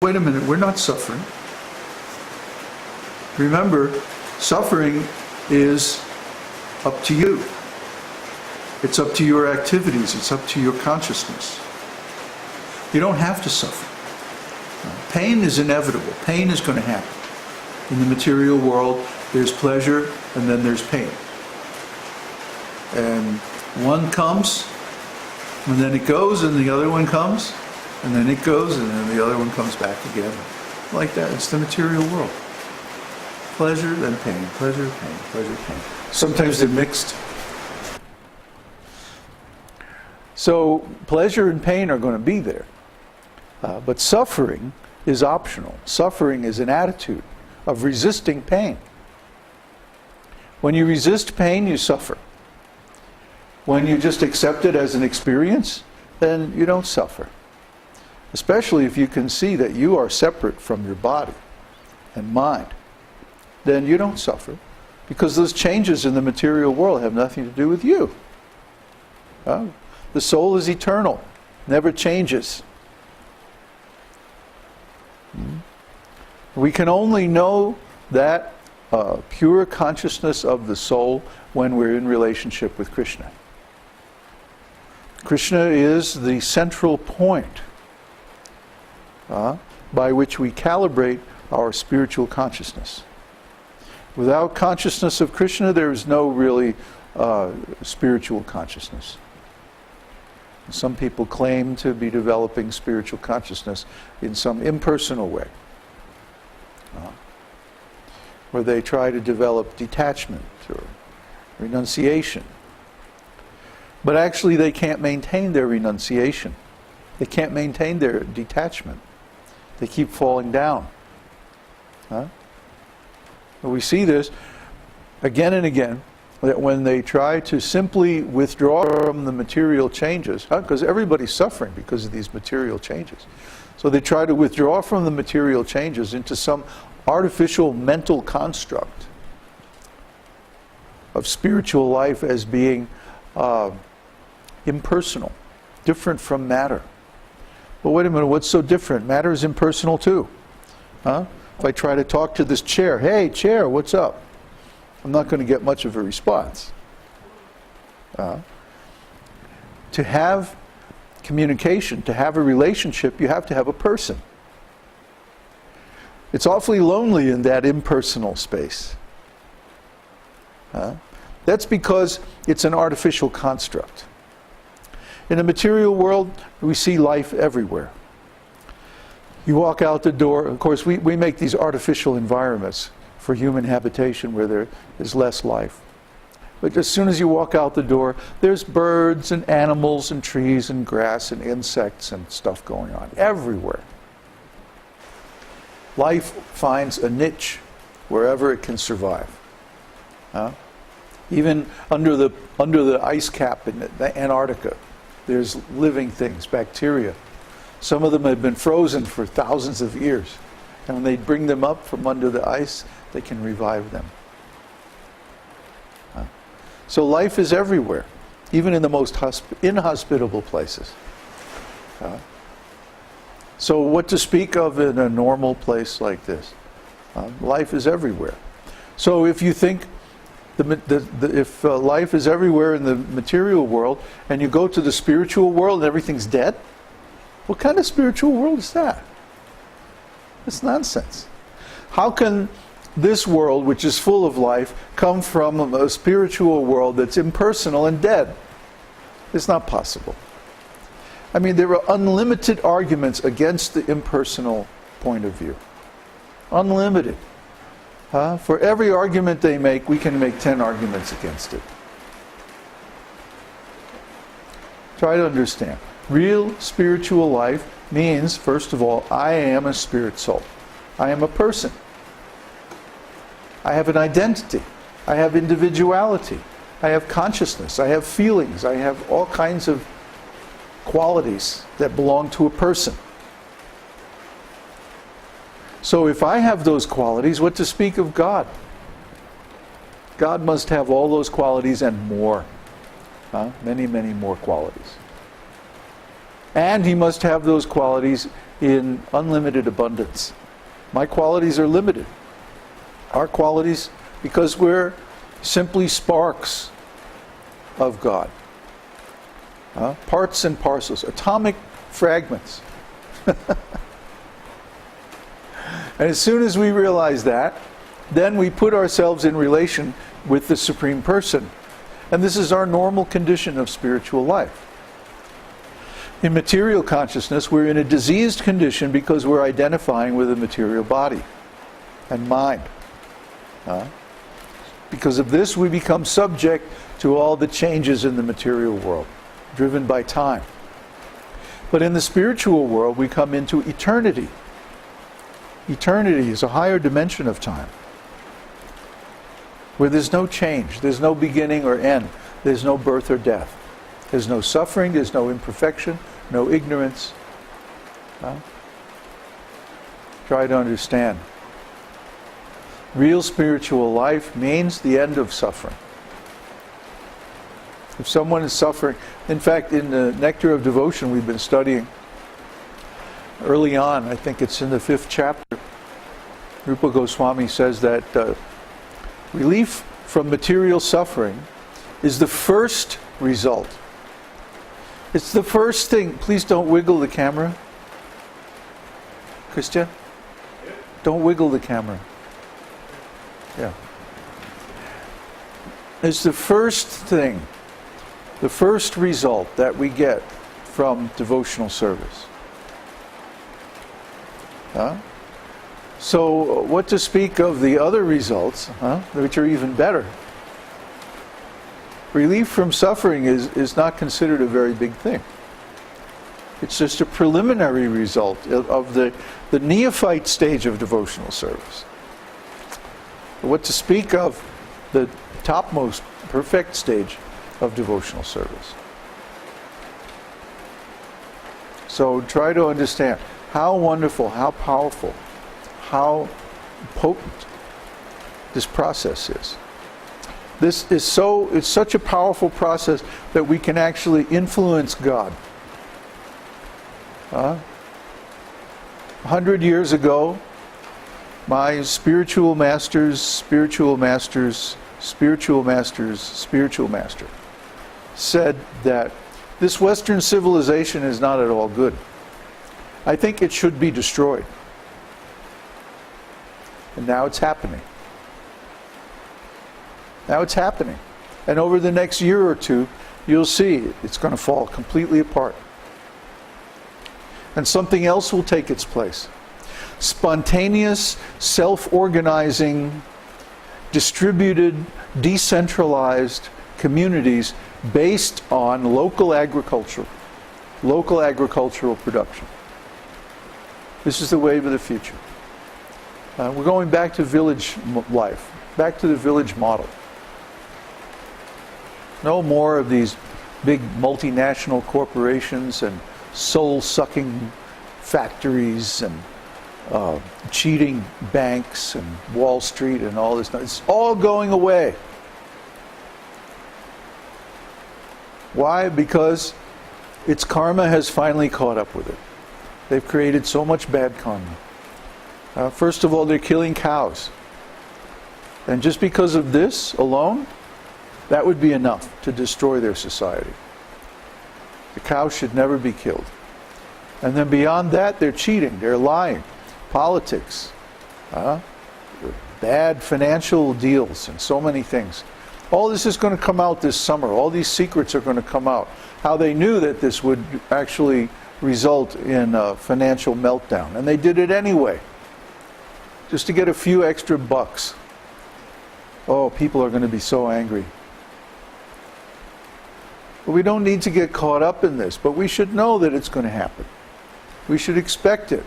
Wait a minute, we're not suffering. Remember, suffering is up to you. It's up to your activities. It's up to your consciousness. You don't have to suffer. Pain is inevitable. Pain is going to happen. In the material world, there's pleasure and then there's pain. And one comes, and then it goes, and the other one comes, and then it goes, and then the other one comes back again. Like that. It's the material world. Pleasure, then pain. Pleasure, pain. Pleasure, pain. Sometimes they're mixed. So pleasure and pain are going to be there. But suffering is optional. Suffering is an attitude of resisting pain. When you resist pain, you suffer. When you just accept it as an experience, then you don't suffer. Especially if you can see that you are separate from your body and mind, then you don't suffer, because those changes in the material world have nothing to do with you. The soul is eternal, never changes. We can only know that pure consciousness of the soul when we're in relationship with Krishna. Krishna is the central point by which we calibrate our spiritual consciousness. Without consciousness of Krishna, there is no really spiritual consciousness. Some people claim to be developing spiritual consciousness in some impersonal way, where they try to develop detachment or renunciation. But actually they can't maintain their renunciation. They can't maintain their detachment. They keep falling down. We see this again and again, that when they try to simply withdraw from the material changes, because everybody's suffering because of these material changes. So they try to withdraw from the material changes into some artificial mental construct of spiritual life as being impersonal, different from matter. Well, wait a minute, what's so different? Matter is impersonal too. If I try to talk to this chair, hey chair, what's up? I'm not going to get much of a response. To have communication, to have a relationship, you have to have a person. It's awfully lonely in that impersonal space. That's because it's an artificial construct. In the material world, we see life everywhere. You walk out the door, of course we make these artificial environments for human habitation where there is less life. But as soon as you walk out the door, there's birds and animals and trees and grass and insects and stuff going on everywhere. Life finds a niche wherever it can survive. Even under the ice cap in the Antarctica, there's living things, bacteria. Some of them have been frozen for thousands of years. And when they bring them up from under the ice, they can revive them. So life is everywhere, even in the most inhospitable places. So what to speak of in a normal place like this? Life is everywhere. So if you think if life is everywhere in the material world, and you go to the spiritual world and everything's dead, what kind of spiritual world is that? It's nonsense. How can this world, which is full of life, come from a spiritual world that's impersonal and dead? It's not possible. I mean, there are unlimited arguments against the impersonal point of view. Unlimited. For every argument they make, we can make 10 arguments against it. Try to understand. Real spiritual life means, first of all, I am a spirit soul. I am a person. I have an identity. I have individuality. I have consciousness. I have feelings. I have all kinds of qualities that belong to a person. So if I have those qualities, what to speak of God? God must have all those qualities and more. Many, many more qualities. And he must have those qualities in unlimited abundance. My qualities are limited. Our qualities, because we're simply sparks of God. Parts and parcels, atomic fragments. And as soon as we realize that, then we put ourselves in relation with the Supreme Person. And this is our normal condition of spiritual life. In material consciousness, we're in a diseased condition because we're identifying with a material body and mind. Because of this, we become subject to all the changes in the material world, driven by time. But in the spiritual world, we come into eternity. Eternity is a higher dimension of time, where there's no change, there's no beginning or end, there's no birth or death. There's no suffering, there's no imperfection, no ignorance. Try to understand. Real spiritual life means the end of suffering. If someone is suffering, in fact, in the Nectar of Devotion we've been studying early on, I think it's in the 5th chapter, Rupa Goswami says that relief from material suffering is the first result. It's the first thing. Please don't wiggle the camera. Christian? Don't wiggle the camera. Yeah. It's the first thing, the first result that we get from devotional service. So what to speak of the other results, which are even better? Relief from suffering is not considered a very big thing. It's just a preliminary result of the neophyte stage of devotional service. What to speak of the topmost, perfect stage of devotional service. So try to understand how wonderful, how powerful, how potent this process is. It's such a powerful process that we can actually influence God. 100 years ago, my spiritual master said that this Western civilization is not at all good. I think it should be destroyed. And now it's happening. Now it's happening. And over the next year or two, you'll see it's going to fall completely apart. And something else will take its place. Spontaneous, self-organizing, distributed, decentralized communities based on local agricultural production. This is the wave of the future. We're going back to village life, back to the village model. No more of these big multinational corporations and soul-sucking factories and cheating banks and Wall Street and all this. It's all going away. Why? Because its karma has finally caught up with it. They've created so much bad karma. First of all, they're killing cows. And just because of this alone, that would be enough to destroy their society. The cow should never be killed. And then beyond that, they're cheating, they're lying. Politics, bad financial deals, and so many things. All this is going to come out this summer. All these secrets are going to come out. How they knew that this would actually result in a financial meltdown. And they did it anyway. Just to get a few extra bucks. Oh, people are going to be so angry. But we don't need to get caught up in this, but we should know that it's going to happen. We should expect it.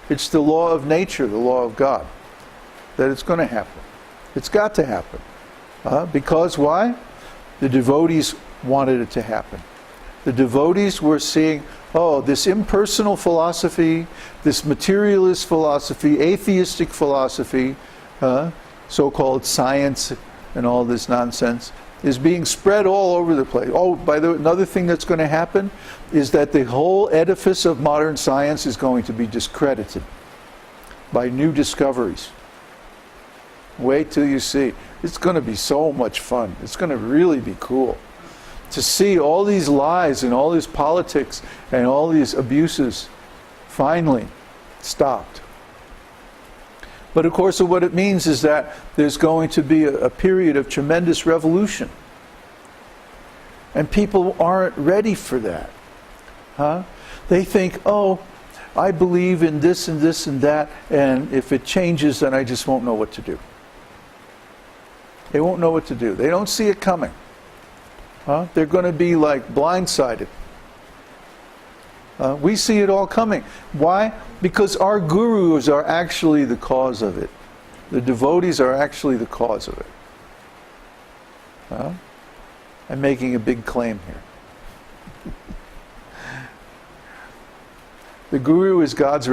It's the law of nature, the law of God, that it's going to happen. It's got to happen. Because why? The devotees wanted it to happen. The devotees were seeing, this impersonal philosophy, this materialist philosophy, atheistic philosophy, so-called science and all this nonsense, is being spread all over the place. Oh, by the way, another thing that's going to happen is that the whole edifice of modern science is going to be discredited by new discoveries. Wait till you see. It's going to be so much fun. It's going to really be cool to see all these lies and all this politics and all these abuses finally stopped. But of course, what it means is that there's going to be a period of tremendous revolution. And people aren't ready for that. Huh? They think, oh, I believe in this and this and that, and if it changes, then I just won't know what to do. They won't know what to do. They don't see it coming. Huh? They're going to be like blindsided. We see it all coming. Why? Because our gurus are actually the cause of it. The devotees are actually the cause of it. I'm making a big claim here. The guru is God's